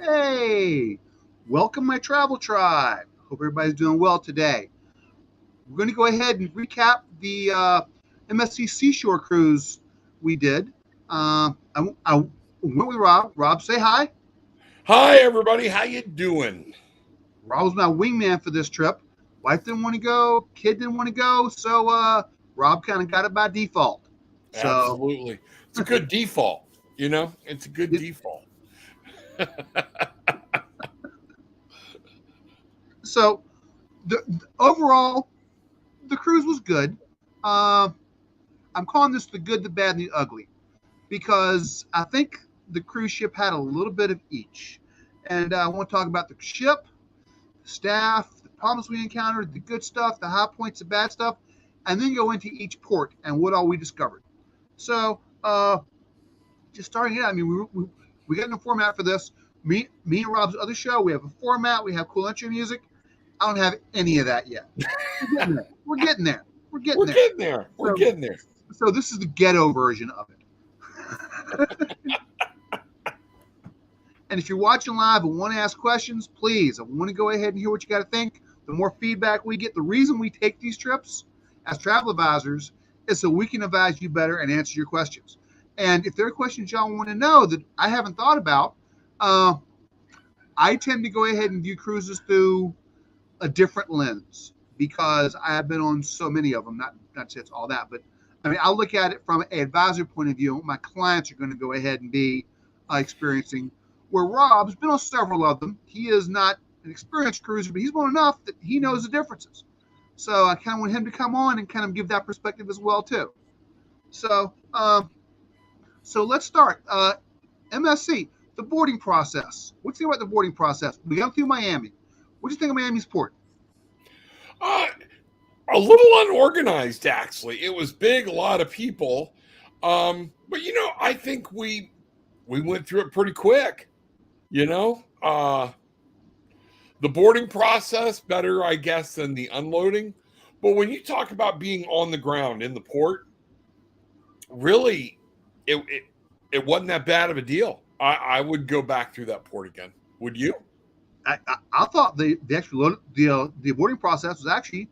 Hey, welcome my travel tribe. Hope everybody's doing well today. We're going to go ahead and recap the MSC Seashore cruise we did. I went with Rob. Rob, say hi. Hi, everybody. How you doing? Rob was my wingman for this trip. Wife didn't want to go, kid didn't want to go, so Rob kind of got it by default. So, Absolutely. It's a good default. It's a good it, default. so overall, the cruise was good. Uh, I'm calling this the good, the bad, and the ugly, because I think the cruise ship had a little bit of each. And I want to talk about the ship, the staff, the problems we encountered, the good stuff, the high points, the bad stuff, and then go into each port and what all we discovered. So, just starting it, I mean, we got no format for this. Me and Rob's other show, we have a format, we have cool intro music. I don't have any of that yet. We're getting there. We're getting there. We're getting We're there. getting there. We're So, getting there. so this is the ghetto version of it. And if you're watching live and want to ask questions, please, I want to go ahead and hear what you got to think. The more feedback we get, the reason we take these trips as travel advisors is so we can advise you better and answer your questions. And if there are questions y'all want to know that I haven't thought about, uh, I tend to go ahead and view cruises through a different lens because I have been on so many of them. Not to say it's all that, but I mean, I'll look at it from an advisor point of view. My clients are going to go ahead and be experiencing. Where Rob's been on several of them. He is not an experienced cruiser, but he's won enough that he knows the differences. So I kind of want him to come on and kind of give that perspective as well too. So so let's start. MSC, the boarding process. What's the about the boarding process? We got through Miami. What do you think of Miami's port? Uh, a little unorganized, actually. It was big, a lot of people. But I think we went through it pretty quick. You know, the boarding process better, I guess, than the unloading. But when you talk about being on the ground in the port, really, it wasn't that bad of a deal. I would go back through that port again. Would you? I thought the actual the boarding process was actually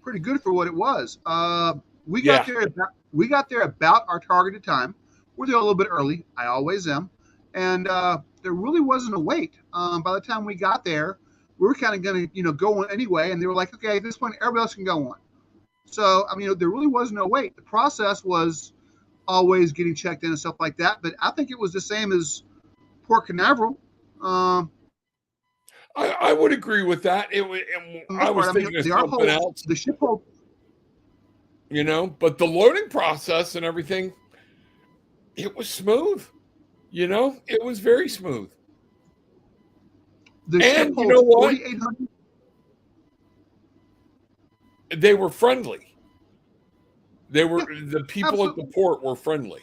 pretty good for what it was. We got Yeah. there about our targeted time. We're there a little bit early. I always am, and there really wasn't a wait. By the time we got there, we were kind of going to go on anyway, and they were like, okay, at this point, everybody else can go on. So I mean, there really was no wait. The process was always getting checked in and stuff like that, but I think it was the same as Port Canaveral. Um, I would agree with that. for the I most part, was I mean, thinking of the our something holds, else, the ship hold, but the loading process and everything, it was smooth. It was very smooth. the ship And you know holds what? 4,800. They were friendly. The people at the Absolutely. port were friendly.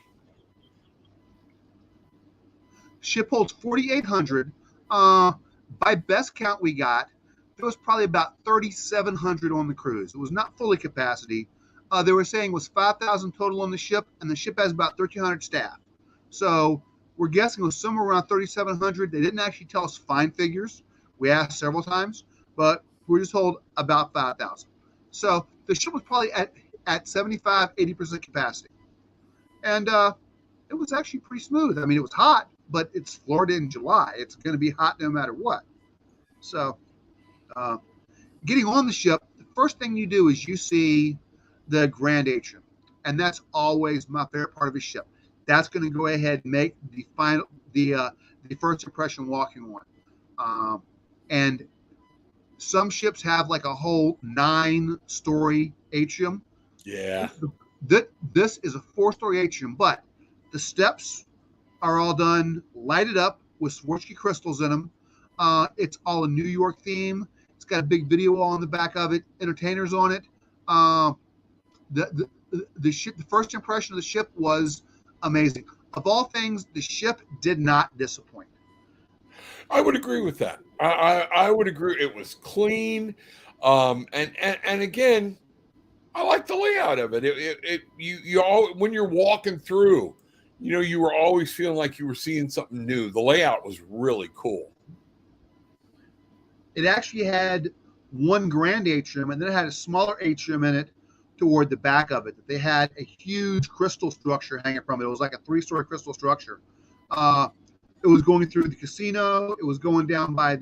Ship holds 4,800. Uh, by best count we got, there was probably about 3,700 on the cruise. It was not fully capacity. They were saying it was 5,000 total on the ship, and the ship has about 1,300 staff. So we're guessing it was somewhere around 3,700. They didn't actually tell us fine figures. We asked several times, but we're just told about 5,000. So the ship was probably at 75, 80% capacity. And it was actually pretty smooth. I mean, it was hot, but it's Florida in July. It's going to be hot no matter what. So, uh, getting on the ship, the first thing you do is you see the Grand Atrium, and that's always my favorite part of a ship. That's going to go ahead and make the first impression walking on. And some ships have like a whole 9-story atrium. Yeah. This is a 4-story atrium, but the steps are all done lighted up with Swarovski crystals in them. It's all a New York theme. It's got a big video wall on the back of it, entertainers on it. Uh, the ship, the first impression of the ship was amazing. Of all things, the ship did not disappoint. I would agree with that. I would agree. It was clean, and again, I like the layout of it. You all when you're walking through, you were always feeling like you were seeing something new. The layout was really cool. It actually had one grand atrium, and then it had a smaller atrium in it toward the back of it. They had a huge crystal structure hanging from it. It was like a 3-story crystal structure. It was going through the casino. It was going down by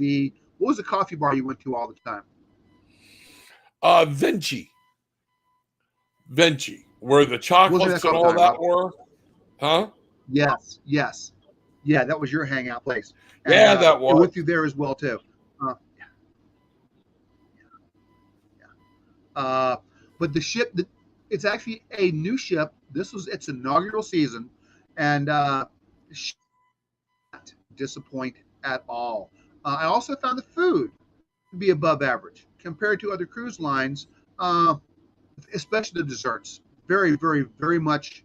what was the coffee bar you went to all the time? Vinci, where the chocolates and all that were, huh? Yes. Yeah, that was your hangout place. And, yeah, that was. It went through there as well too. But the ship, it's actually a new ship. This was its inaugural season, and not disappoint at all. I also found the food to be above average compared to other cruise lines, especially the desserts. Very, very, very much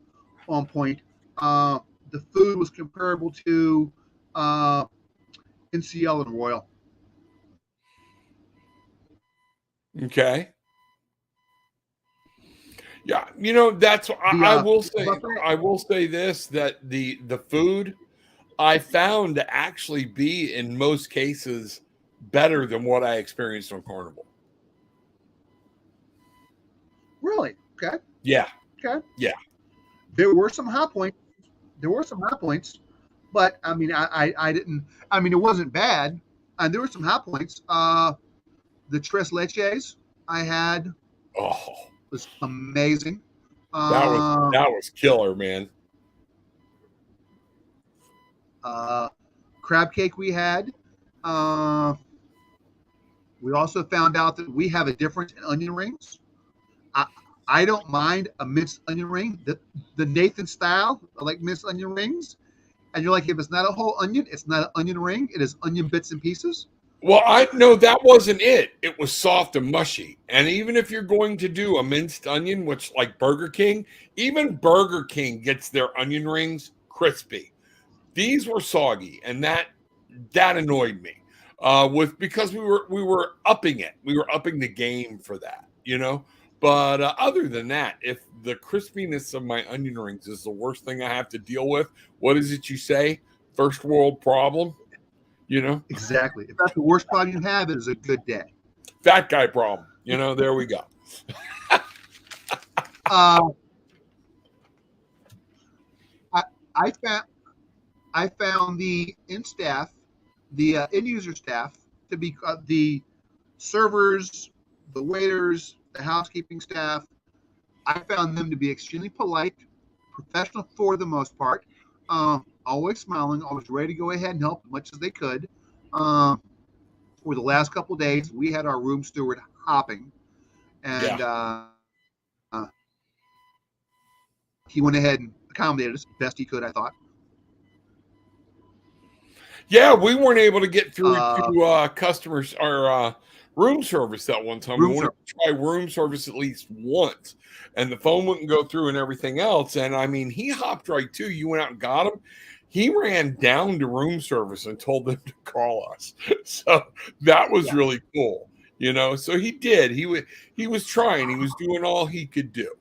on point. The food was comparable to NCL and Royal. Okay. Yeah, that's I will say. I will say this, that the food I found to actually be in most cases better than what I experienced on Carnival. Really? Okay. Yeah. Okay. Yeah. There were some high points. But I mean, I didn't. I mean, it wasn't bad, and there were some high points. The tres leches I had. Was amazing. That was killer, man. Crab cake we had. We also found out that we have a difference in onion rings. I don't mind a minced onion ring. The Nathan style, I like minced onion rings. And you're like, if it's not a whole onion, it's not an onion ring. It is onion bits and pieces. Well, I know that wasn't it. It was soft and mushy. And even if you're going to do a minced onion, which like Burger King, even Burger King gets their onion rings crispy. These were soggy, and that annoyed me. Because we were upping it. We were upping the game for that, But other than that, if the crispiness of my onion rings is the worst thing I have to deal with, what is it you say? First world problem? Exactly. If that's the worst problem you have, it is a good day. Fat guy problem. There we go. I found the end staff, the end user staff, to be the servers, the waiters, the housekeeping staff. I found them to be extremely polite, professional for the most part. Always smiling, always ready to go ahead and help as much as they could. For the last couple of days, we had our room steward hopping, and he went ahead and accommodated us best he could, I thought. Yeah, we weren't able to get through to customers or room service that one time. We wanted to try room service at least once, and the phone wouldn't go through and everything else. And I mean, he hopped right to. You went out and got him. He ran down to room service and told them to call us. So that was really cool, So he did. He was trying. He was doing all he could do,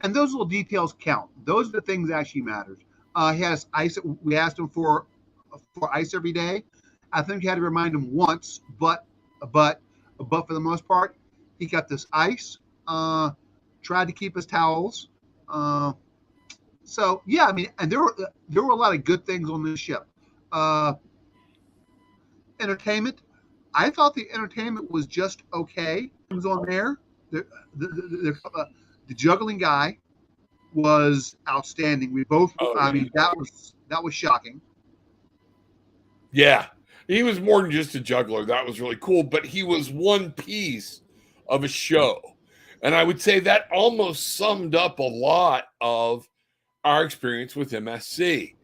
And those little details count. Those are the things that actually matters. He has ice. We asked him for ice every day. I think we had to remind him once, but for the most part, he got this ice. Tried to keep his towels. So yeah, I mean, and there were a lot of good things on this ship. Entertainment, I thought the entertainment was just okay. It was on there. The juggling guy was outstanding. We both. I mean, that was shocking. Yeah, he was more than just a juggler. That was really cool. But he was one piece of a show, and I would say that almost summed up a lot of our experience with MSC.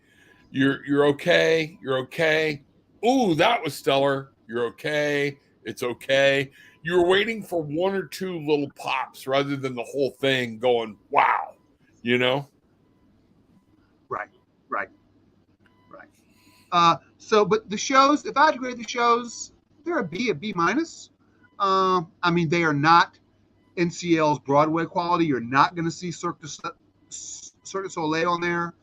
You're okay. You're okay. Ooh, that was stellar. You're okay. It's okay. You were waiting for one or two little pops rather than the whole thing going, wow, Right. So, but the shows, if I had to grade the shows, they're a B minus. I mean, they are not NCL's Broadway quality. You're not going to see Cirque Cirque du Soleil on there.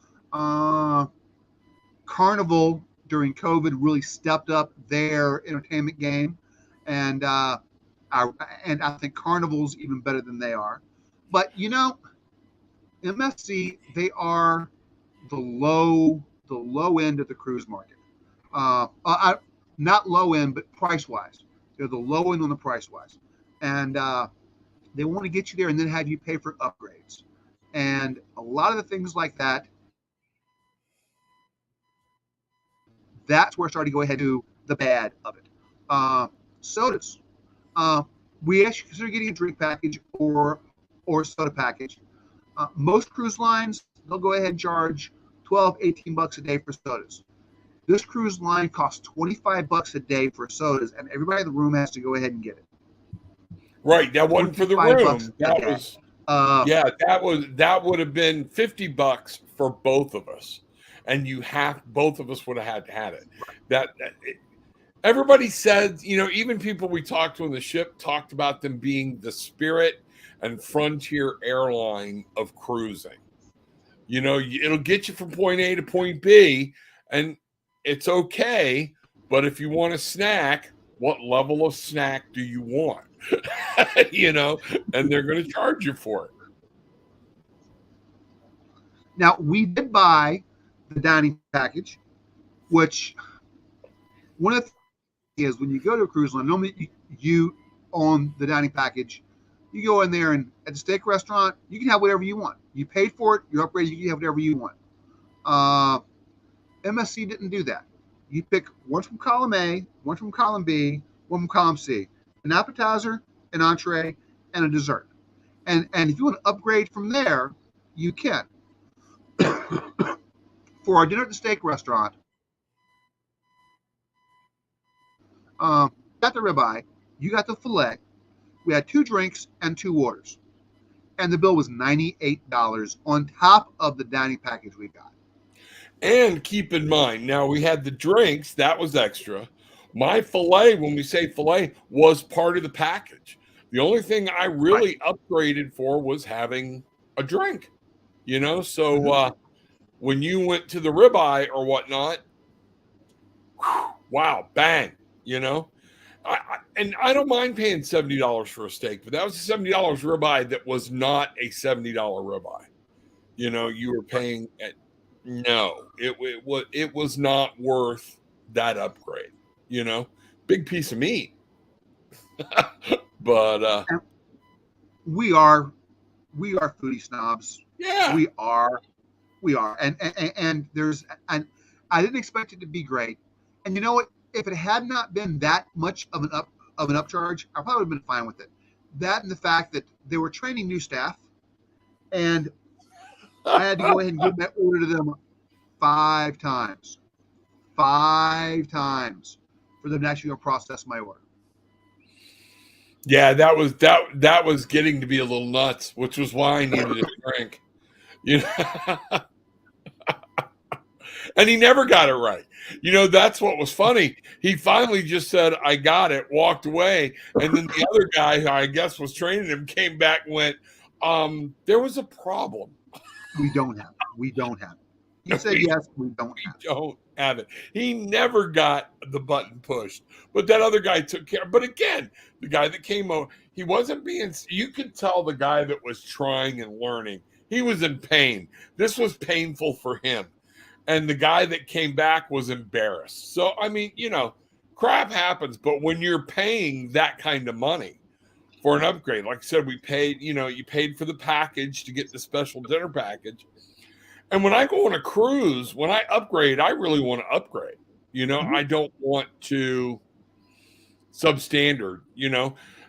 Carnival during COVID really stepped up their entertainment game, and I think Carnival's even better than they are. But MSC, they are the low end of the cruise market. Not low end, but price wise, they're the low end on the price wise, and they want to get you there and then have you pay for upgrades, and a lot of the things like that. That's where I started to go ahead and do the bad of it. Sodas. Uh, we actually consider getting a drink package or a soda package. Most cruise lines, they'll go ahead and charge 12, 18 bucks a day for sodas. This cruise line costs 25 bucks a day for sodas, and everybody in the room has to go ahead and get it. Right. That wasn't for the room. That was that would have been 50 bucks for both of us. And both of us would have had it. Everybody said, even people we talked to on the ship talked about them being the Spirit and Frontier airline of cruising. It'll get you from point A to point B, and it's okay. But if you want a snack, what level of snack do you want? And they're going to charge you for it. Now, we did buy the dining package, which one of the things is when you go to a cruise line, normally you on the dining package, you go in there and at the steak restaurant, you can have whatever you want. You paid for it, you're upgraded, you can have whatever you want. MSC didn't do that. You pick one from column A, one from column B, one from column C, an appetizer, an entree, and a dessert. And if you want to upgrade from there, you can. For our dinner at the steak restaurant, got the ribeye, you got the filet. We had 2 drinks and 2 waters, and the bill was $98 on top of the dining package we got. And keep in mind, now we had the drinks, that was extra. My filet, when we say filet, was part of the package. The only thing I really upgraded for was having a drink, so when you went to the ribeye or whatnot, wow, bang, and I don't mind paying $70 for a steak, but that was a $70 ribeye that was not a $70 ribeye. You were paying it was not worth that upgrade. Big piece of meat. But we are foodie snobs. Yeah, we are, and I didn't expect it to be great. And you know what? If it had not been that much of an upcharge, I probably would have been fine with it. That and the fact that they were training new staff, and I had to go ahead and give that order to them 5 times for them to actually go process my order. Yeah, that was getting to be a little nuts, which was why I needed a drink. And he never got it right. That's what was funny. He finally just said, "I got it," walked away, and then the other guy who I guess was training him came back and went, "There was a problem. We don't have it." He said, "Yes, we don't have it." He never got the button pushed, but that other guy took care. But again, the guy that came over, he wasn't being. You could tell the guy that was trying and learning, he was in pain. This was painful for him, and the guy that came back was embarrassed. So I mean, crap happens. But when you're paying that kind of money for an upgrade, like I said, we paid. You paid for the package to get the special dinner package. And when I go on a cruise, when I upgrade, I really want to upgrade. I don't want to substandard,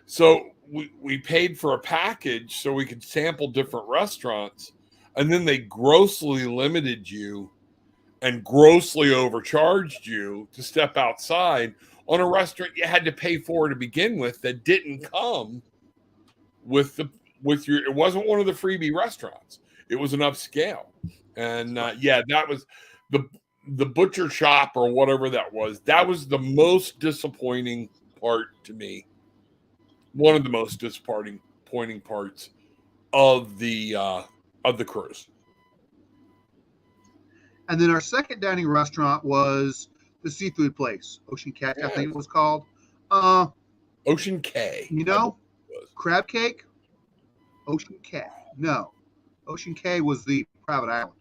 So we paid for a package so we could sample different restaurants. And then they grossly limited you and grossly overcharged you to step outside on a restaurant you had to pay for to begin with that didn't come with your, it wasn't one of the freebie restaurants. It was an upscale. And that was the butcher shop or whatever that was. That was the most disappointing part to me. One of the most disappointing parts of the of the cruise. And then our second dining restaurant was the seafood place, Ocean Catch, I think it was called. Ocean K. You know, crab cake, Ocean K. No, Ocean K was the private island.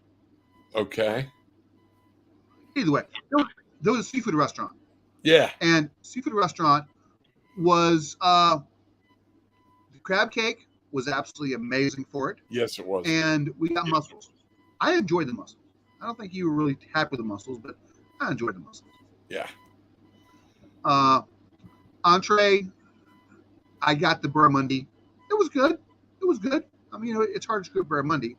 Okay. Either way, there was a seafood restaurant. Yeah. And seafood restaurant was the crab cake was absolutely amazing for it. Yes, it was. And we got mussels. I enjoyed the mussels. I don't think you were really happy with the mussels, but I enjoyed the mussels. Yeah. Entree, I got the barramundi. It was good. It was good. I mean, it's hard to screw up barramundi.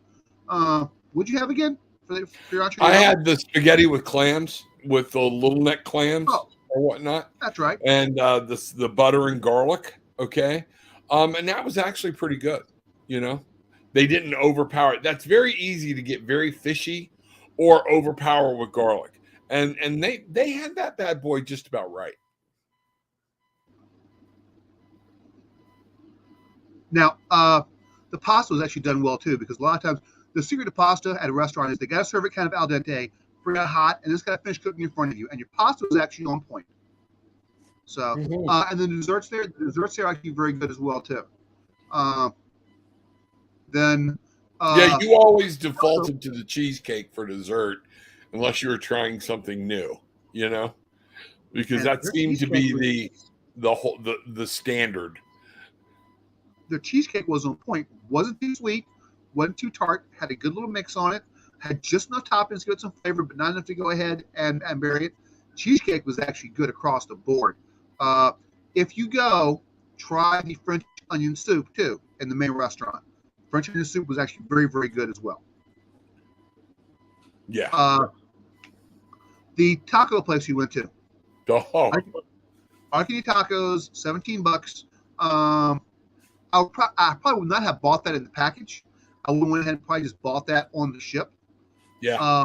What'd you have again for your entree? I had the spaghetti with clams, with the little neck clams or whatnot. That's right. And the butter and garlic. Okay. And that was actually pretty good. You know, they didn't overpower it. That's very easy to get very fishy or overpower with garlic. And they had that bad boy just about right. Now, the pasta was actually done well too, because a lot of times the secret to pasta at a restaurant is they got to serve it kind of al dente, bring it hot, and it's got to finish cooking in front of you. And your pasta was actually on point. So, and then the desserts there are actually very good as well too. Yeah, you always defaulted to the cheesecake for dessert, unless you were trying something new, you know, because that seemed to be the standard. The cheesecake was on point. Wasn't too sweet, wasn't too tart. Had a good little mix on it. Had just enough toppings to give it some flavor, but not enough to go ahead and bury it. Cheesecake was actually good across the board. If you go, try the French onion soup too in the main restaurant. French onion soup was actually very, very good as well. Yeah. The taco place you went to. Oh. Arcade Tacos, $17. I probably would not have bought that in the package. I would have went ahead and probably just bought that on the ship. Yeah.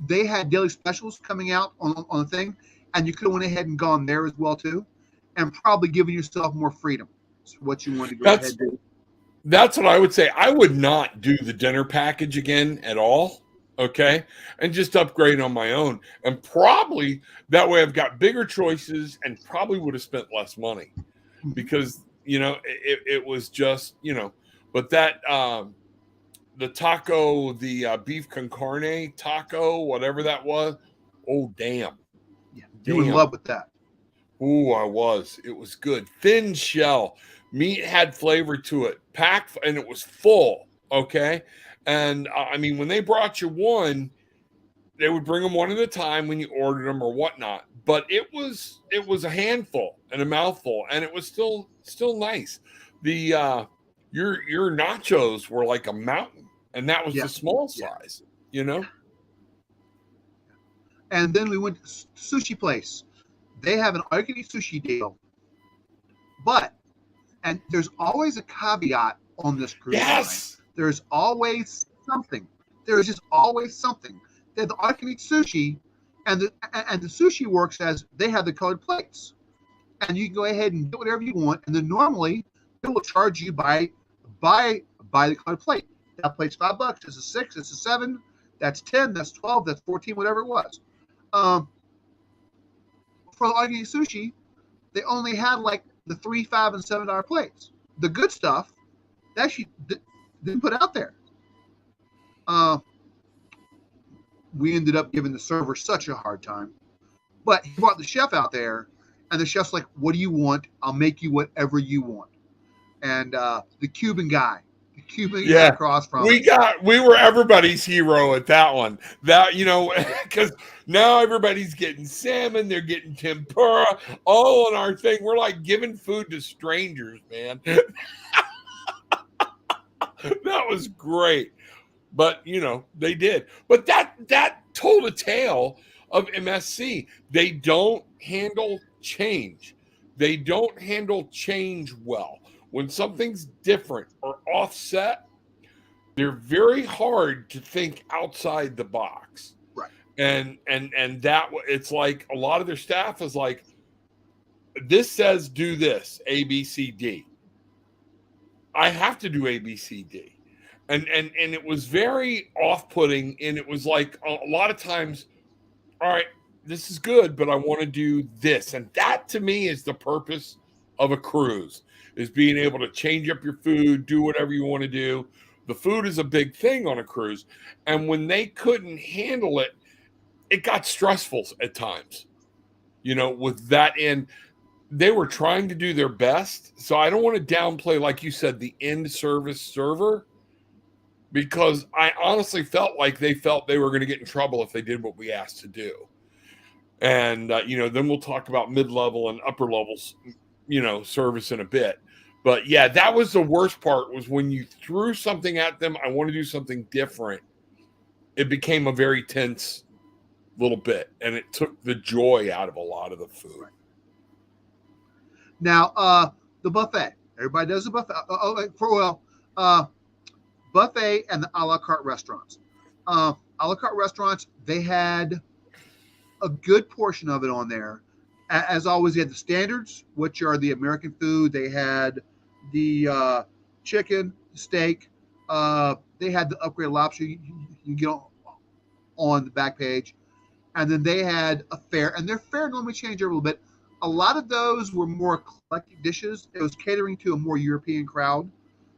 They had daily specials coming out on the thing, and you could have went ahead and gone there as well too, and probably given yourself more freedom. It's what you wanted to go ahead and do. That's what I would say. I would not do the dinner package again at all. Okay. And just upgrade on my own. And probably that way I've got bigger choices and probably would have spent less money because, you know, it was just, you know, but that, the taco, the beef con carne taco, whatever that was. Oh, damn. Yeah. You were in love with that. Ooh, I was. It was good. Thin shell. Meat had flavor to it. Packed, and it was full. Okay. And I mean, when they brought you one, they would bring them one at a time when you ordered them or whatnot. But it was a handful and a mouthful, and it was still nice. The your nachos were like a mountain, and that was the small size, you know. And then we went to sushi place. They have an all-you-can-eat sushi deal, and there's always a caveat on this cruise line. There's always something. There is just always something. They have the all-you-can-eat sushi, and the sushi works as they have the colored plates, and you can go ahead and get whatever you want. And then normally they will charge you by the colored plate. That plate's $5. It's a $6. It's a $7. That's $10. That's $12. That's $14. Whatever it was. For the all-you-can-eat sushi, they only had like the $3, $5, and $7 plates. The good stuff, they actually didn't put out there. We ended up giving the server such a hard time. But he brought the chef out there, and the chef's like, "What do you want? I'll make you whatever you want." And the Cuban guy across from we were everybody's hero at that one. That, you know, because now everybody's getting salmon, they're getting tempura, all on our thing. We're like giving food to strangers, man. That was great. But, you know, they did. But that told a tale of MSC. They don't handle change. They don't handle change well. When something's different or offset, they're very hard to think outside the box. Right. And that it's like a lot of their staff is like, this says do this, A, B, C, D. I have to do A, B, C, D. and it was very off-putting, and it was like a lot of times, all right, this is good, but I want to do this. And that to me is the purpose of a cruise, is being able to change up your food, do whatever you want to do. The food is a big thing on a cruise. And when they couldn't handle it, it got stressful at times, with that. And they were trying to do their best. So I don't want to downplay, like you said, the end service server, because I honestly felt like they felt they were going to get in trouble if they did what we asked to do. And, then we'll talk about mid-level and upper levels, service in a bit. But yeah, that was the worst part, was when you threw something at them. I want to do something different. It became a very tense little bit, and it took the joy out of a lot of the food. Now, the buffet. Everybody does a buffet. Buffet and the a la carte restaurants. A la carte restaurants, they had a good portion of it on there. As always, they had the standards, which are the American food. They had the chicken, steak. They had the upgraded lobster you get on the back page. And then they had a fare, and their fare normally changed a little bit. A lot of those were more eclectic dishes. It was catering to a more European crowd.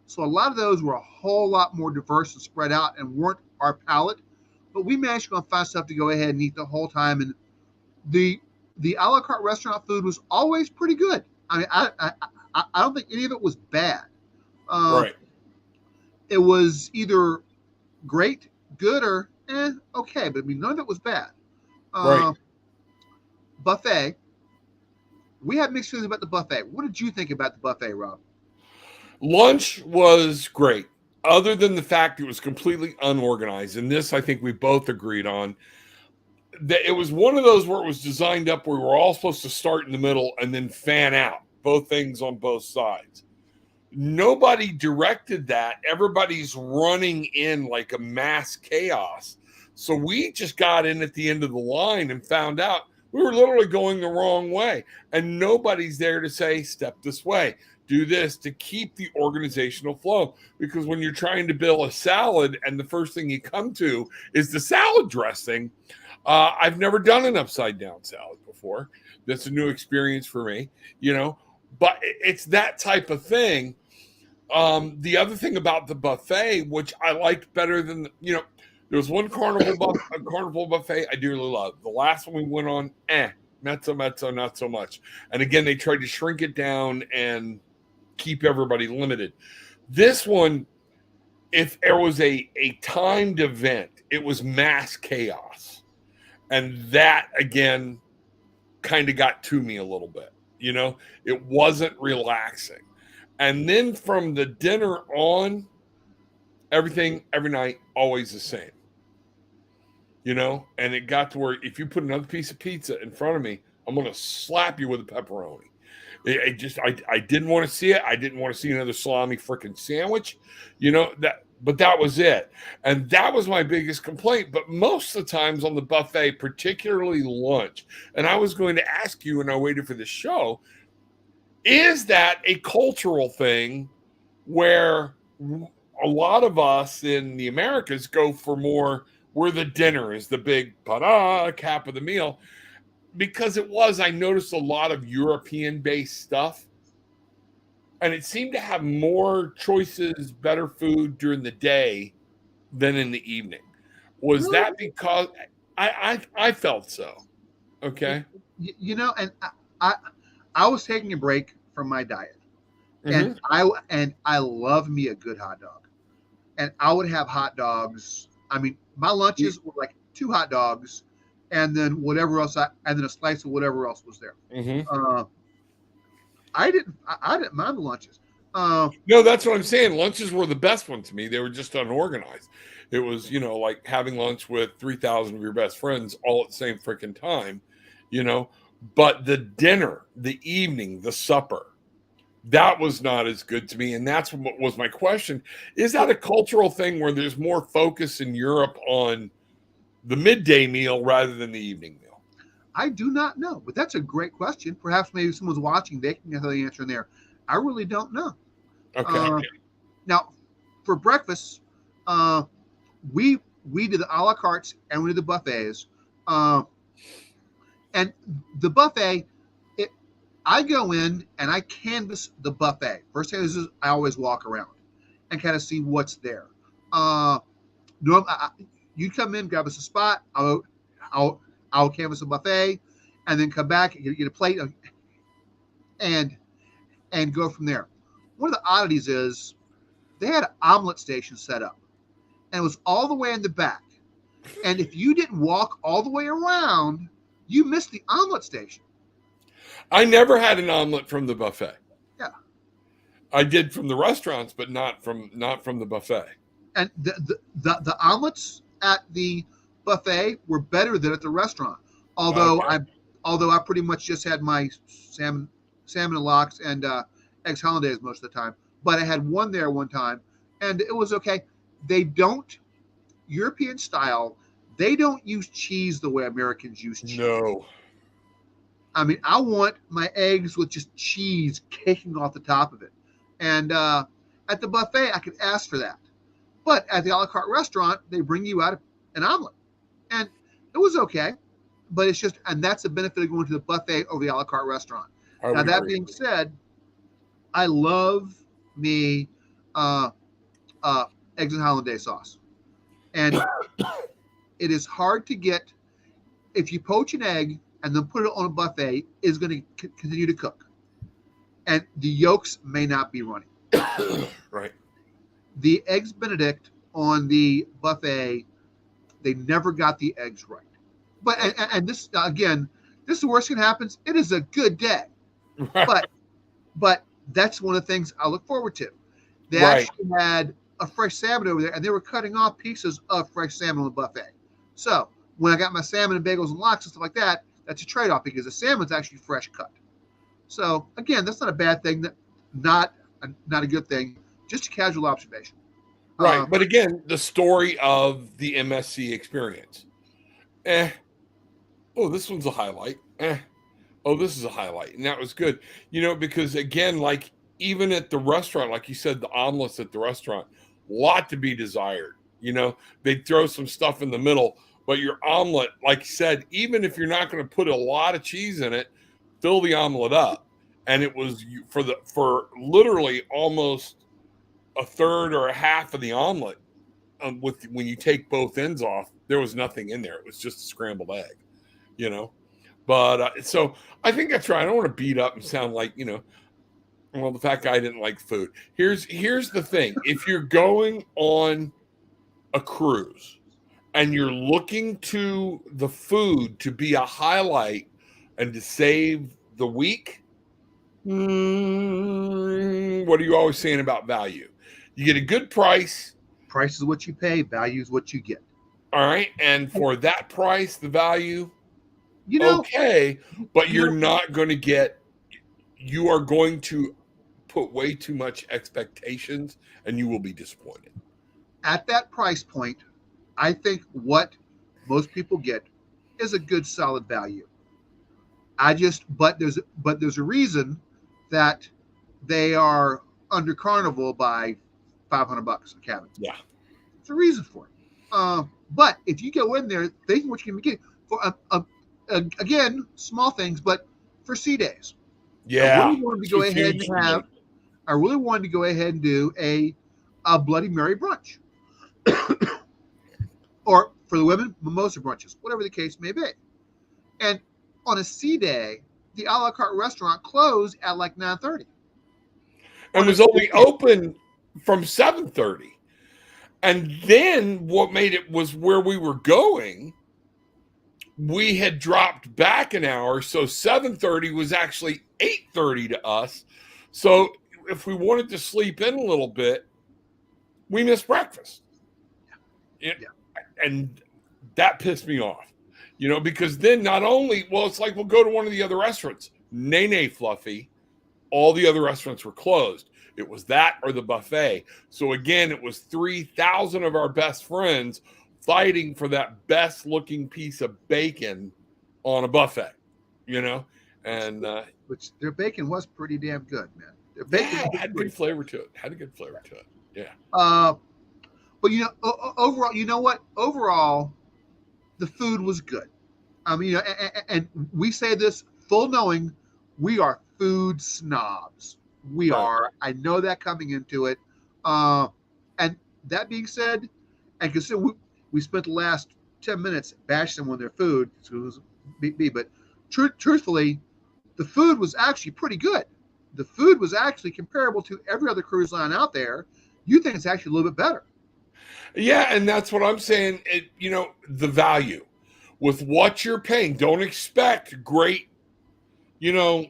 So a lot of those were a whole lot more diverse and spread out and weren't our palate. But we managed to find stuff to go ahead and eat the whole time. And the a la carte restaurant food was always pretty good. I mean, I don't think any of it was bad. Right. It was either great, good, or okay. But I mean, none of it was bad. Right. Buffet. We had mixed feelings about the buffet. What did you think about the buffet, Rob? Lunch was great, other than the fact it was completely unorganized. And this, I think we both agreed on. That it was one of those where it was designed up where we were all supposed to start in the middle and then fan out, both things on both sides. Nobody directed that. Everybody's running in like a mass chaos. So we just got in at the end of the line and found out we were literally going the wrong way. And nobody's there to say, step this way, do this, to keep the organizational flow. Because when you're trying to build a salad and the first thing you come to is the salad dressing, I've never done an upside down salad before. That's a new experience for me, but it's that type of thing. The other thing about the buffet, which I liked better than, there was one carnival buffet I dearly loved. The last one we went on, mezzo, not so much. And again, they tried to shrink it down and keep everybody limited. This one, if there was a timed event, it was mass chaos. And that, again, kind of got to me a little bit. It wasn't relaxing. And then from the dinner on, everything, every night, always the same. And it got to where if you put another piece of pizza in front of me, I'm going to slap you with a pepperoni. I didn't want to see it. I didn't want to see another salami freaking sandwich, but that was it. And that was my biggest complaint. But most of the times on the buffet, particularly lunch, and I was going to ask you, and I waited for the show, is that a cultural thing where a lot of us in the Americas go for more, where the dinner is the big cap of the meal? Because I noticed a lot of European-based stuff. And it seemed to have more choices, better food during the day than in the evening. Was that because I felt so? Okay. And I was taking a break from my diet, and I love me a good hot dog, and I would have hot dogs. I mean, my lunches were like 2 hot dogs, and then whatever else, and then a slice of whatever else was there. I didn't mind the lunches. No, that's what I'm saying. Lunches were the best one to me. They were just unorganized. It was, like having lunch with 3,000 of your best friends all at the same freaking time, But the dinner, the evening, the supper, that was not as good to me. And that's what was my question. Is that a cultural thing where there's more focus in Europe on the midday meal rather than the evening meal? I do not know, but that's a great question. Perhaps maybe someone's watching, they can get the answer in there. I really don't know. Okay. Now, for breakfast, Uh, we did the a la cartes and we did the buffets. Uh, and the buffet, it, I go in and I canvass the buffet. First thing is I always walk around and kind of see what's there. Uh, you come in, grab us a spot. I'll canvass a buffet, and then come back and get a plate and go from there. One of the oddities is they had an omelet station set up, and it was all the way in the back. And if you didn't walk all the way around, you missed the omelet station. I never had an omelet from the buffet. Yeah, I did from the restaurants, but not from the buffet. and the omelets at the buffet were better than at the restaurant. Although Okay. I pretty much just had my salmon and lox and eggs hollandaise most of the time. But I had one there one time, and it was okay. They don't European style. They don't use cheese the way Americans use cheese. No. I mean, I want my eggs with just cheese caking off the top of it. And at the buffet, I could ask for that. But at the a la carte restaurant, they bring you out an omelet. And it was okay. But it's just, and that's the benefit of going to the buffet over the a la carte restaurant. Now, that being said, I love me eggs and hollandaise sauce. And it is hard to get, if you poach an egg and then put it on a buffet, is going to continue to cook. And the yolks may not be running. Right. The eggs Benedict on the buffet, they never got the eggs right. But and this again, this is the worst thing that happens. It is a good day, Right. but that's one of the things I look forward to. They Right. actually had a fresh salmon over there, and they were cutting off pieces of fresh salmon on the buffet. So when I got my salmon and bagels and lox and stuff like that, that's a trade-off because the salmon's actually fresh cut. So again, that's not a bad thing. Not a good thing. Just a casual observation. Right. But again, the story of the MSC experience. Oh, this one's a highlight. Oh, this is a highlight. And that was good. Because again, like even at the restaurant, like you said, the omelets at the restaurant, lot to be desired. They'd throw some stuff in the middle, but your omelet, like you said, even if you're not going to put a lot of cheese in it, fill the omelet up. And it was for literally almost a third or a half of the omelet. When you take both ends off, there was nothing in there. It was just a scrambled egg, But so I think that's right. I don't want to beat up and sound like, well, the fat guy didn't like food. Here's the thing. If you're going on a cruise and you're looking to the food to be a highlight and to save the week, what are you always saying about value? You get a good price. Price is what you pay. Value is what you get. All right. And for that price, the value, okay, but you're not going to get, you are going to put way too much expectations and you will be disappointed. At that price point, I think what most people get is a good solid value. But there's a reason that they are under Carnival by $500 a cabin. Yeah. There's a reason for it. But if you go in there thinking what you can get for again, small things, but for sea days. Yeah. I really wanted to go ahead and do a Bloody Mary brunch. Or for the women, mimosa brunches, whatever the case may be. And on a sea day, the a la carte restaurant closed at like 9:30. And was only open from 7:30. And then what made it was where we were going, we had dropped back an hour. So 7:30 was actually 8:30 to us. So if we wanted to sleep in a little bit, we missed breakfast. Yeah. And that pissed me off, because then not only, it's like we'll go to one of the other restaurants. Nay, Fluffy. All the other restaurants were closed. It was that or the buffet. So again, it was 3,000 of our best friends fighting for that best looking piece of bacon on a buffet, and which their bacon was pretty damn good, man. Their bacon had good flavor to it. Yeah. But overall, you know what? Overall, the food was good. I mean, and we say this full knowing we are food snobs. We Right. are. I know that coming into it. Uh, and that being said, and consider we spent the last 10 minutes bashing them on their food, so it was but truthfully, the food was actually pretty good. The food was actually comparable to every other cruise line out there. You think it's actually a little bit better. Yeah, and that's what I'm saying. The value with what you're paying. Don't expect great, you know,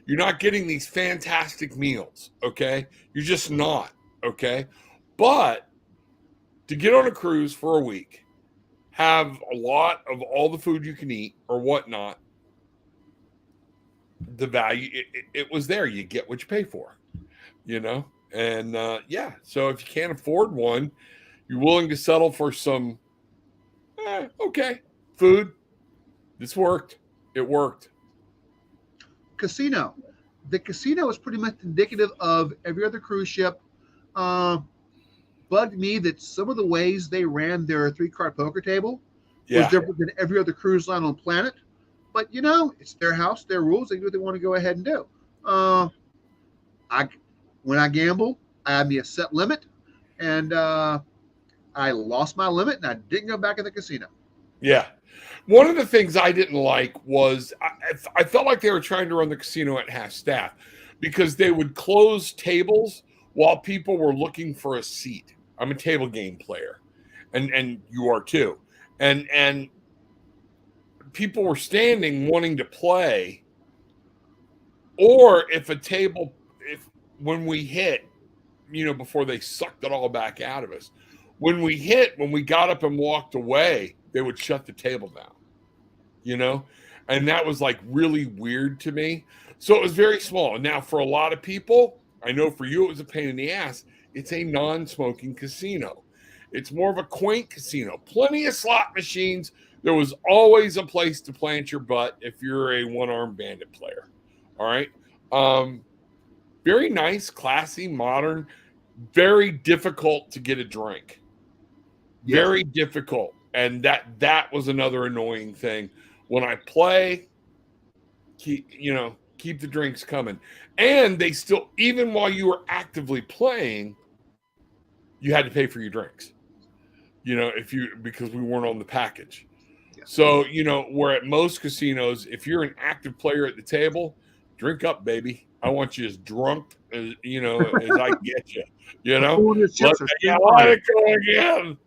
you're not getting these fantastic meals, okay? You're just not, okay? But to get on a cruise for a week, have a lot of all the food you can eat or whatnot, the value, it was there. You get what you pay for, you know? And yeah, so if you can't afford one, you're willing to settle for some, okay, food. This worked. It worked. Casino. The casino is pretty much indicative of every other cruise ship. Uh, Bugged me that some of the ways they ran their three-card poker table was Yeah. different than every other cruise line on the planet. But it's their house, their rules. They do what they want to go ahead and do. I When I gamble, I have me a set limit, and I lost my limit, and I didn't go back in the casino. Yeah. One of the things I didn't like was I felt like they were trying to run the casino at half staff because they would close tables while people were looking for a seat. I'm a table game player, and you are too. And people were standing wanting to play, or if when we hit, before they sucked it all back out of us, when we got up and walked away, they would shut the table down, and that was like really weird to me. So it was very small. Now, for a lot of people, I know for you it was a pain in the ass. It's a non-smoking casino. It's more of a quaint casino. Plenty of slot machines. There was always a place to plant your butt if you're a one-armed bandit player. All right. Very nice, classy, modern, very difficult to get a drink. Yes. Very difficult. And that was another annoying thing. When I play, keep the drinks coming. And they still, even while you were actively playing, you had to pay for your drinks. Because we weren't on the package. Yeah. So, where at most casinos, if you're an active player at the table, drink up, baby. I want you as drunk as I can get you. Let it go again.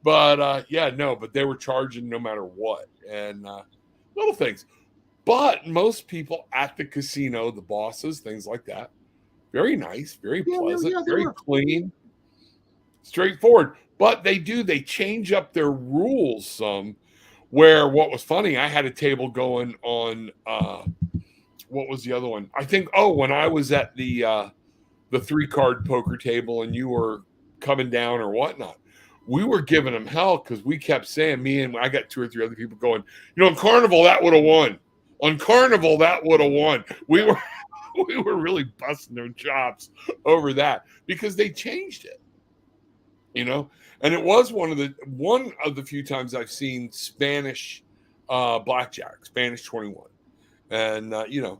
But but they were charging no matter what, and little things. But most people at the casino, the bosses, things like that, very nice, very pleasant, very clean, straightforward. But they change up their rules some. Where what was funny, I had a table going on. What was the other one? I think. Oh, when I was at the 3-card poker table and you were coming down or whatnot, we were giving them hell because we kept saying, I got 2 or 3 other people going, on Carnival that would have won. On Carnival that would have won. We were really busting their chops over that because they changed it. And it was one of the few times I've seen Spanish blackjack, Spanish 21. And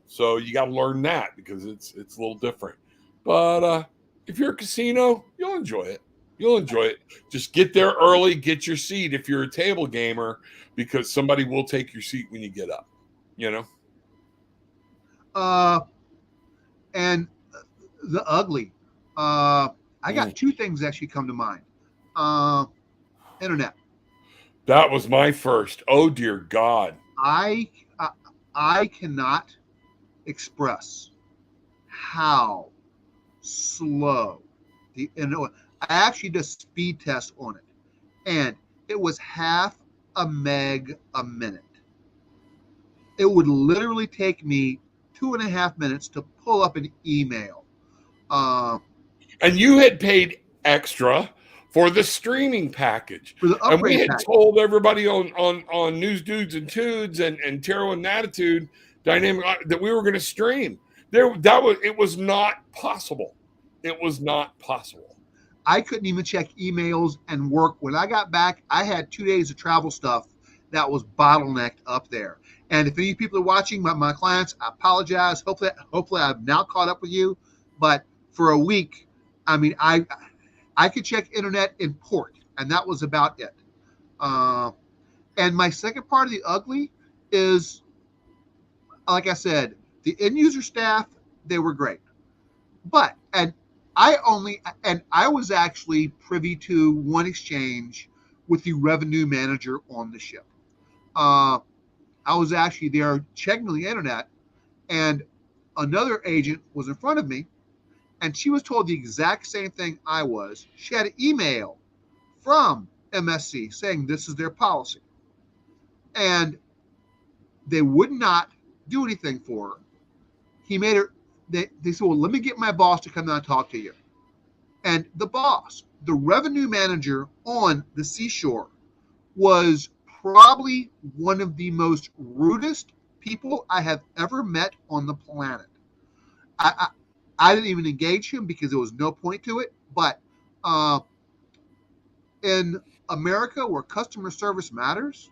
so you got to learn that because it's a little different. But if you're a casino, you'll enjoy it. Just get there early, get your seat if you're a table gamer, because somebody will take your seat when you get up. And the ugly. I got 2 things actually come to mind. Internet. That was my first. Oh dear God. I cannot express how slow the internet. I actually did a speed test on it, and it was half a meg a minute. It would literally take me 2.5 minutes to pull up an email. And you had paid extra for the streaming package. For the and we had package. Told everybody on News Dudes and Tudes and Tarot and Attitude Dynamic that we were going to stream. It was not possible. It was not possible. I couldn't even check emails and work. When I got back, I had 2 days of travel stuff that was bottlenecked up there. And if any people are watching, my clients, I apologize. Hopefully I've now caught up with you. But for a week, I mean, I could check internet in port, and that was about it. Uh, and my second part of the ugly is, like I said, the end user staff, they were great. But I was actually privy to one exchange with the revenue manager on the ship. Uh, I was actually there checking the internet, and another agent was in front of me, and she was told the exact same thing I was. She had an email from MSC saying this is their policy, and they would not do anything for her. He made her. They said, "Well, let me get my boss to come down and talk to you." And the boss, the revenue manager on the Seashore, was probably one of the most rudest people I have ever met on the planet. I, I didn't even engage him because there was no point to it. But uh, in America, where customer service matters,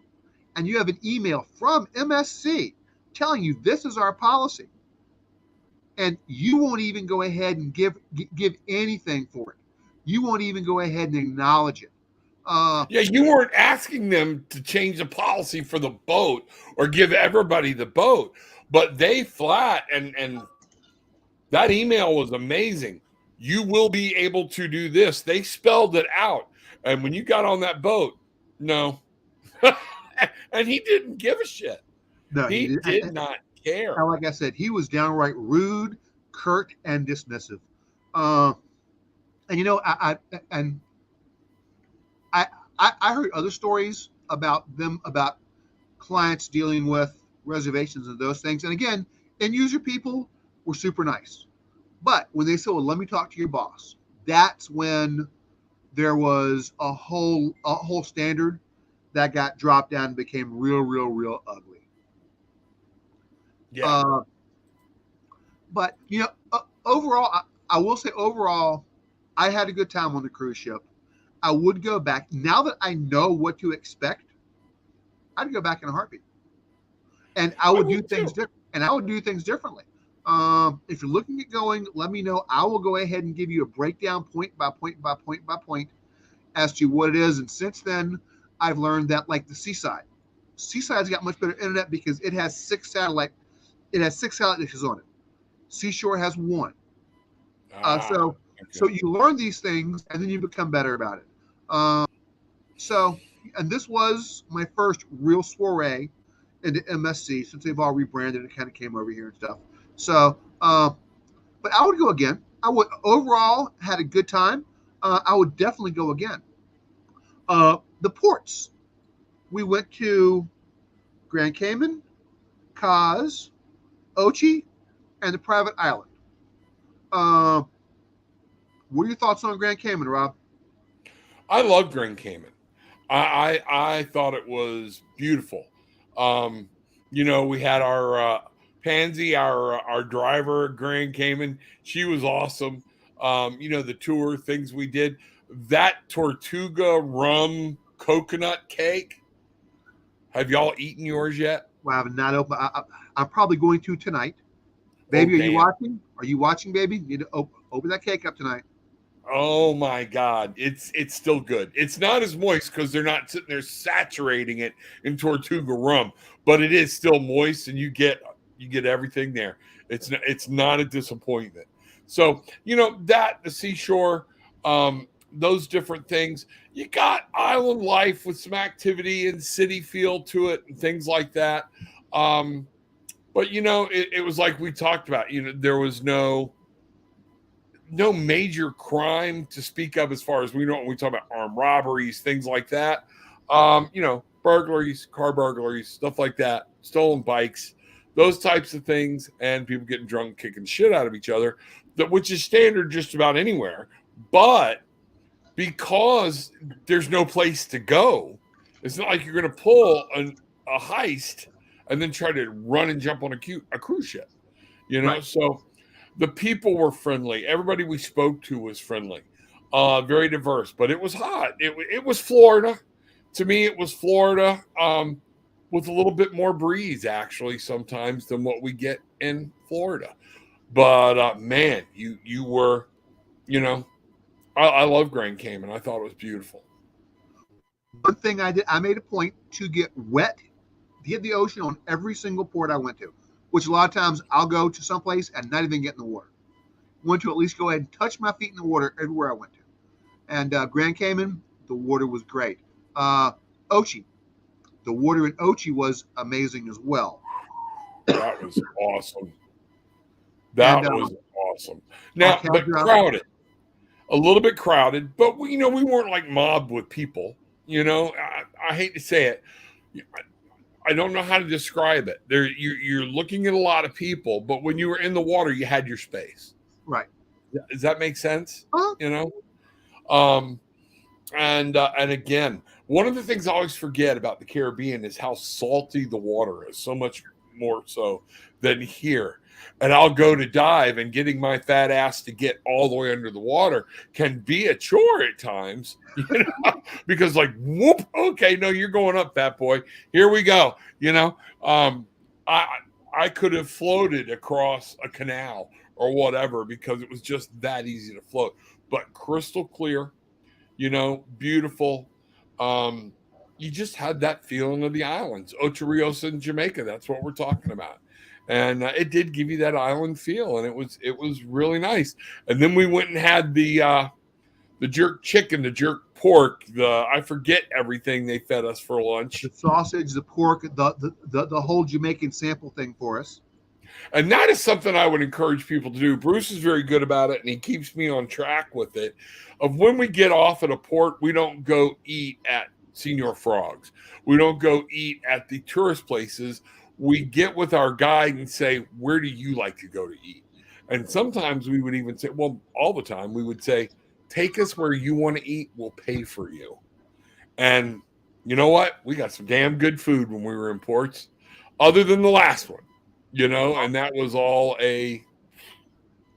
and you have an email from MSC telling you this is our policy, and you won't even go ahead and give anything for it. You won't even go ahead and acknowledge it. Yeah, you weren't asking them to change the policy for the boat or give everybody the boat, but they flat and that email was amazing. You will be able to do this. They spelled it out. And when you got on that boat, no. And he didn't give a shit. No, He did not care. Like I said, he was downright rude, curt, and dismissive. And you know, I heard other stories about clients dealing with reservations and those things. And again, end user people were super nice. But when they said, "Well, let me talk to your boss," that's when there was a whole standard that got dropped down and became real ugly. Yeah. But you know, overall, I will say overall, I had a good time on the cruise ship. I would go back now that I know what to expect. I'd go back in a heartbeat, and I would do things different. And I would do things differently. If you're looking at going, let me know. I will go ahead and give you a breakdown point by point by point by point as to what it is. And since then, I've learned that like the Seaside's got much better internet because it has 6 satellite. It has 6 satellite dishes on it. Seashore has 1. So you learn these things and then you become better about it. And this was my first real soiree into MSC since they've all rebranded and kind of came over here and stuff. So, but I would go again. I would overall had a good time. I would definitely go again. The ports. We went to Grand Cayman, Caz, Ochi, and the private island. What are your thoughts on Grand Cayman, Rob? I love Grand Cayman. I thought it was beautiful. You know, we had our Pansy, our driver at Grand Cayman. She was awesome. You know, the tour things we did. That Tortuga rum coconut cake. Have y'all eaten yours yet? Well, I have not opened. I'm probably going to tonight. Baby, are you watching? Are you watching, baby? You need to open that cake up tonight. Oh my God, it's still good. It's not as moist because they're not sitting there saturating it in Tortuga rum, but it is still moist, and you get everything there. It's not a disappointment. So you know that the Seashore, those different things. You got island life with some activity and city feel to it and things like that. But you know, it was like we talked about. You know, there was no major crime to speak of as far as we know. We talk about armed robberies, things like that. You know, burglaries, car burglaries, stuff like that, stolen bikes, those types of things, and people getting drunk, kicking shit out of each other, which is standard just about anywhere. But because there's no place to go, it's not like you're going to pull a heist and then try to run and jump on a cruise ship. You know, right. So the people were friendly. Everybody we spoke to was friendly. very diverse, but it was hot. It was Florida. To me, it was Florida with a little bit more breeze, actually, sometimes than what we get in Florida. But man, you were, you know, I love Grand Cayman. I thought it was beautiful. One thing I did, I made a point to get wet, to hit the ocean on every single port I went to, which a lot of times I'll go to someplace and not even get in the water. Want to at least go ahead and touch my feet in the water everywhere I went to. And Grand Cayman, the water was great. Ochi, the water in Ochi was amazing as well. That was awesome. And That was awesome. Now, but crowded, a little bit crowded, but we weren't like mobbed with people. I hate to say it. I don't know how to describe it. You're looking at a lot of people, but when you were in the water, you had your space. Right. Does that make sense? Uh-huh. And again, one of the things I always forget about the Caribbean is how salty the water is. So much more so than here. And I'll go to dive, and getting my fat ass to get all the way under the water can be a chore at times, because like, whoop, okay, no, you're going up, fat boy. Here we go. I could have floated across a canal or whatever because it was just that easy to float. But crystal clear, beautiful. You just had that feeling of the islands. Ocho Rios in Jamaica, that's what we're talking about. And it did give you that island feel, and it was really nice. And then we went and had the jerk chicken, the jerk pork, I forget everything they fed us for lunch. The sausage, the pork, the whole Jamaican sample thing for us. And that is something I would encourage people to do. Bruce is very good about it, and he keeps me on track with it. Of when we get off at a port, we don't go eat at Senor Frog's. We don't go eat at the tourist places. We get with our guide and say, where do you like to go to eat? And sometimes we would even say, well, all the time we would say, take us where you want to eat. We'll pay for you. And you know what? We got some damn good food when we were in ports, other than the last one, and that was all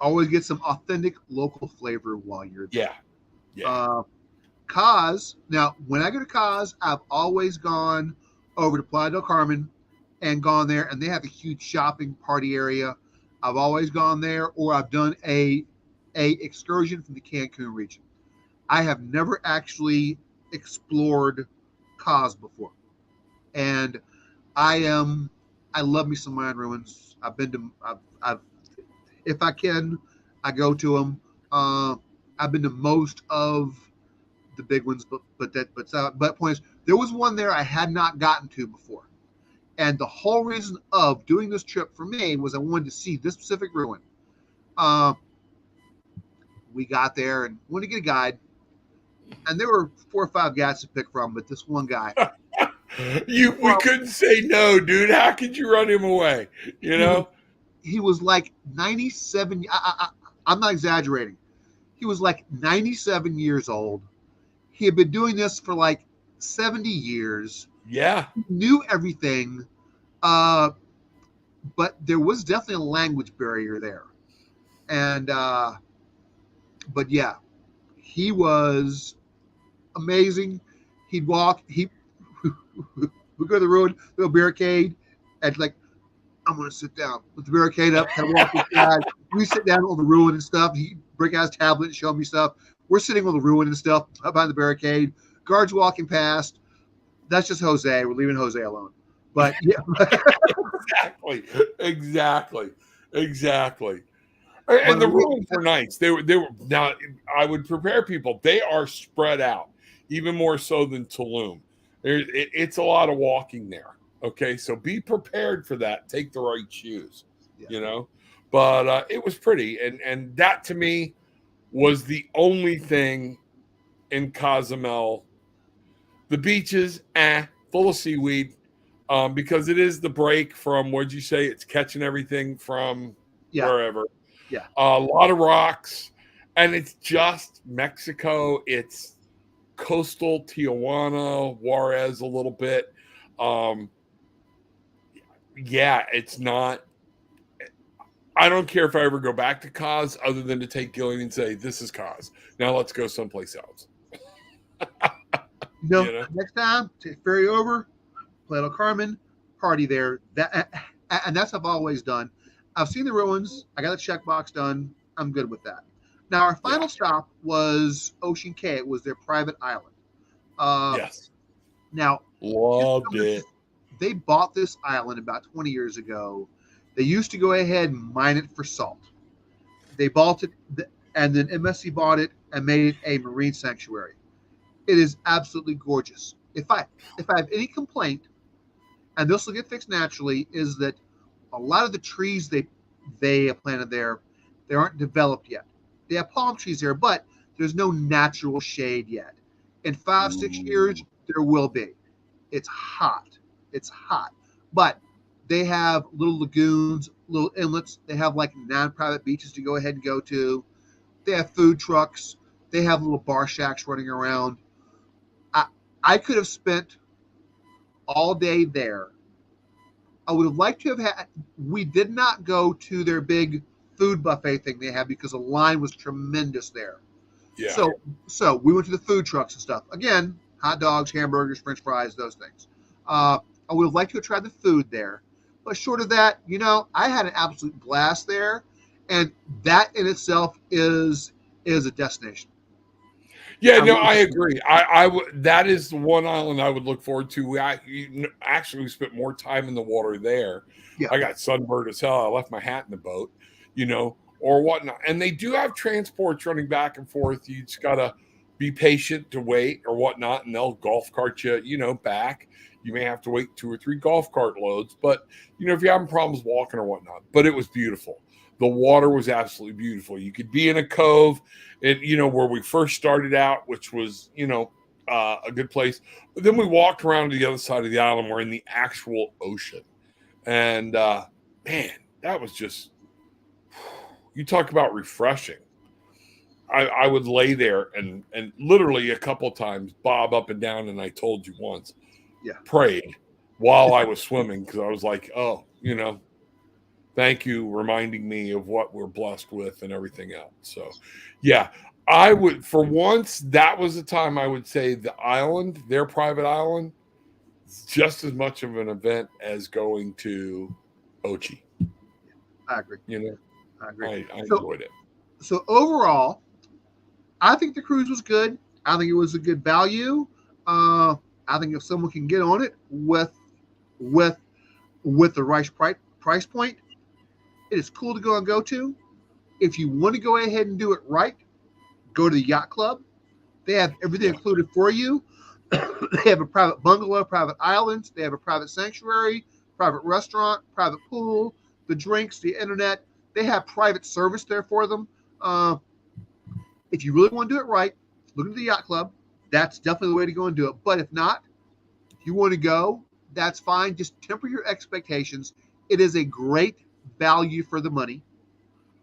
always get some authentic local flavor while you're there. Yeah. Caz, now when I go to Caz, I've always gone over to Playa del Carmen and gone there, and they have a huge shopping party area. I've always gone there, or I've done a excursion from the Cancun region. I have never actually explored Caz before, and I love me some Mayan ruins. I've been to, I've if I can, I go to them. I've been to most of the big ones, but point is, there was one there I had not gotten to before. And the whole reason of doing this trip for me was I wanted to see this specific ruin. We got there and wanted to get a guide. And there were 4 or 5 guys to pick from, but this one guy. We couldn't say no, dude. How could you run him away? He was like 97. I'm not exaggerating. He was like 97 years old. He had been doing this for like 70 years. Yeah. He knew everything. But there was definitely a language barrier there. And, but yeah, he was amazing. He'd walk, we go to the road, little barricade, and like, I'm going to sit down with the barricade up, kind of walk inside. We sit down on the ruin and stuff. He break out his tablet and show me stuff. We're sitting on the ruin and stuff up behind the barricade. Guards walking past. That's just Jose. We're leaving Jose alone. But yeah. Exactly. And the ruins were nice. They were now I would prepare people. They are spread out, even more so than Tulum. It's a lot of walking there. Okay, so be prepared for that. Take the right shoes, But it was pretty, and that to me was the only thing in Cozumel. The beaches, full of seaweed, because it is the break from, what'd you say? It's catching everything from wherever. Yeah. A lot of rocks, and it's just Mexico. It's coastal Tijuana, Juarez a little bit. It's not. I don't care if I ever go back to Cos other than to take Gillian and say, this is Cos. Now let's go someplace else. You know? Next time, take ferry over, Playa del Carmen, party there. And that's what I've always done. I've seen the ruins. I got the checkbox done. I'm good with that. Now, our final stop was Ocean Cay. It was their private island. Yes. Now, loved it. They bought this island about 20 years ago. They used to go ahead and mine it for salt. They bought it, and then MSC bought it and made it a marine sanctuary. It is absolutely gorgeous. If I have any complaint, and this will get fixed naturally, is that a lot of the trees they have planted there, they aren't developed yet. They have palm trees there, but there's no natural shade yet. In 5-6 years, there will be. It's hot. It's hot. But they have little lagoons, little inlets. They have like non-private beaches to go ahead and go to. They have food trucks. They have little bar shacks running around. I could have spent all day there. I would have liked to have had. We did not go to their big food buffet thing they have because the line was tremendous there. Yeah. So we went to the food trucks and stuff. Again, hot dogs, hamburgers, French fries, those things. I would have liked to have tried the food there, but short of that, I had an absolute blast there, and that in itself is a destination. Yeah, no, I agree. That is the one island I would look forward to. We spent more time in the water there. Yeah. I got sunburned as hell. I left my hat in the boat, or whatnot. And they do have transports running back and forth. You just gotta be patient to wait or whatnot, and they'll golf cart you, back. You may have to wait 2 or 3 golf cart loads, but if you're having problems walking or whatnot. But it was beautiful. The water was absolutely beautiful. You could be in a cove, and where we first started out, which was a good place. But then we walked around to the other side of the island. We're in the actual ocean, and man, that was just, you talk about refreshing. I would lay there and literally a couple times bob up and down, and I told you once, prayed while I was swimming, because I was like, oh, thank you, reminding me of what we're blessed with and everything else. So, yeah, I would, for once, that was the time I would say the island, their private island, is just as much of an event as going to Ochi. I agree. I agree. I enjoyed it. So overall, I think the cruise was good. I think it was a good value. I think if someone can get on it with the right price point, it is cool to go to. If you want to go ahead and do it right, go to the yacht club. They have everything included for you. They have a private bungalow, private islands. They have a private sanctuary, private restaurant, private pool, the drinks, the internet. They have private service there for them. If you really want to do it right, look at the yacht club. That's definitely the way to go and do it. But if not, if you want to go, that's fine. Just temper your expectations. It is a great value for the money.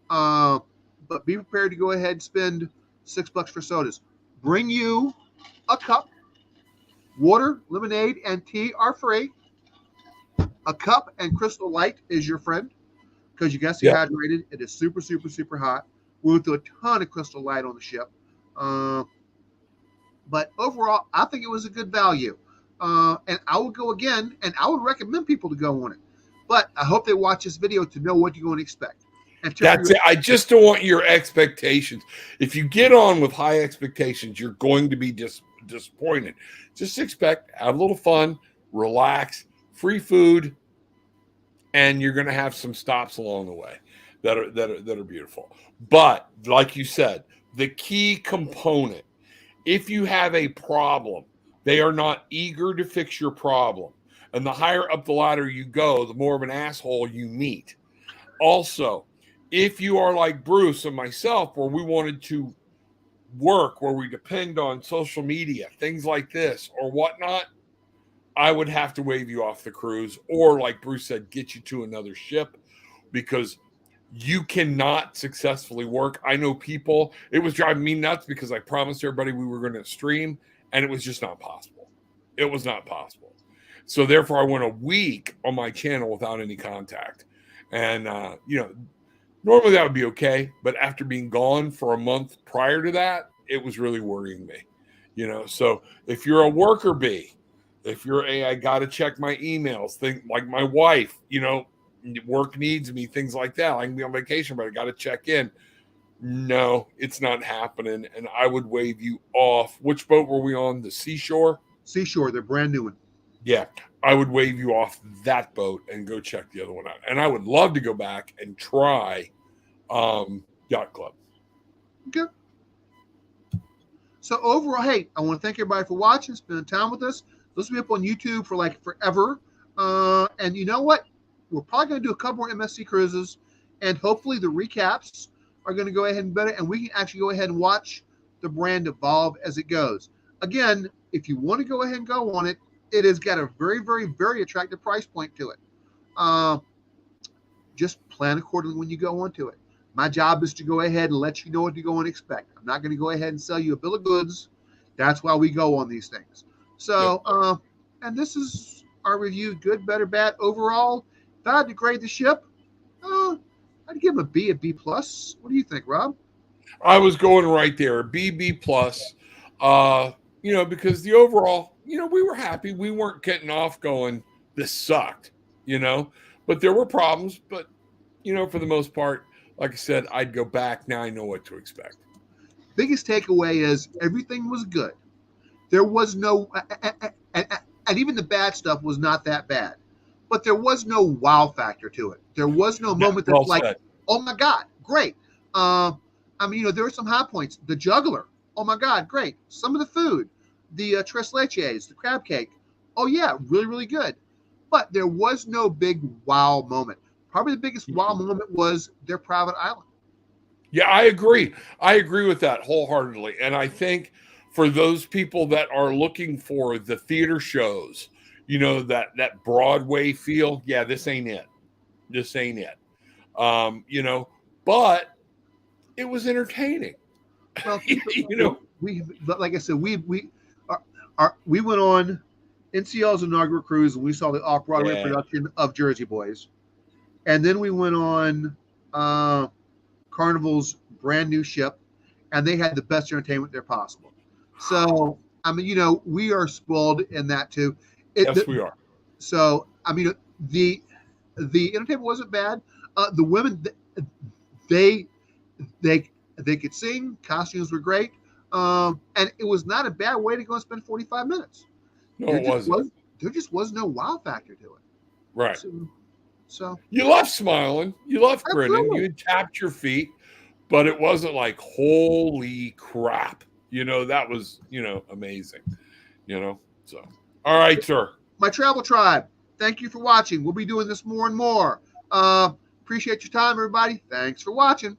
But be prepared to go ahead and spend $6 for sodas. Bring you a cup. Water, lemonade, and tea are free. A cup and Crystal Light is your friend, because you got to stay hydrated. It is super, super, super hot. We went through a ton of Crystal Light on the ship. But overall, I think it was a good value. And I would go again, and I would recommend people to go on it. But I hope they watch this video to know what you're going to expect. That's it. I just don't want your expectations. If you get on with high expectations, you're going to be disappointed. Just expect, have a little fun, relax, free food, and you're going to have some stops along the way that are beautiful. But like you said, the key component, if you have a problem, they are not eager to fix your problem. And the higher up the ladder you go, the more of an asshole you meet. Also, if you are like Bruce and myself, where we wanted to work, where we depend on social media, things like this or whatnot, I would have to wave you off the cruise, or like Bruce said, get you to another ship, because you cannot successfully work. I know people, it was driving me nuts because I promised everybody we were going to stream, and it was just not possible. It was not possible. So therefore I went a week on my channel without any contact. And, Normally that would be okay, but after being gone for a month prior to that, it was really worrying me. So if you're a worker bee, if you're I got to check my emails, think like my wife, work needs me, things like that. I can be on vacation, but I got to check in. No, it's not happening. And I would wave you off. Which boat were we on? The Seashore? Seashore, they're brand new one. Yeah, I would wave you off that boat and go check the other one out. And I would love to go back and try Yacht Club. Okay. So overall, hey, I want to thank everybody for watching, spending time with us. This will be up on YouTube for like forever. And you know what? We're probably going to do a couple more MSC cruises, and hopefully the recaps are going to go ahead and better, and we can actually go ahead and watch the brand evolve as it goes. Again, if you want to go ahead and go on it, it has got a very, very, very attractive price point to it. Just plan accordingly when you go onto it. My job is to go ahead and let you know what to go and expect. I'm not going to go ahead and sell you a bill of goods. That's why we go on these things. So, and this is our review, good, better, bad. Overall, if I had to grade the ship, I'd give him a B, a B plus. What do you think, Rob? I was going right there, B plus. Because the overall, we were happy. We weren't getting off going, this sucked, but there were problems. But, for the most part, like I said, I'd go back. Now I know what to expect. Biggest takeaway is everything was good. There was no, and even the bad stuff was not that bad, but there was no wow factor to it. There was no moment that's like, oh my God, great. There were some high points. The juggler, oh my God, great. Some of the food, the tres leches, the crab cake, oh yeah, really, really good. But there was no big wow moment. Probably the biggest wow moment was their private island. Yeah, I agree. I agree with that wholeheartedly. And I think for those people that are looking for the theater shows, that Broadway feel, yeah, this ain't it. This ain't it. But it was entertaining. Well, but like I said, we went on NCL's inaugural cruise and we saw the off-Broadway production of Jersey Boys, and then we went on Carnival's brand new ship, and they had the best entertainment there possible. So we are spoiled in that too. We are. So the entertainment wasn't bad. The women, they could sing. Costumes were great, and it was not a bad way to go and spend 45 minutes. No, it wasn't. There just was no wow factor to it. Right. So you left smiling, you left grinning, you tapped your feet, but it wasn't like holy crap. That was amazing. So all right, sir. My travel tribe, thank you for watching. We'll be doing this more and more. Appreciate your time, everybody. Thanks for watching.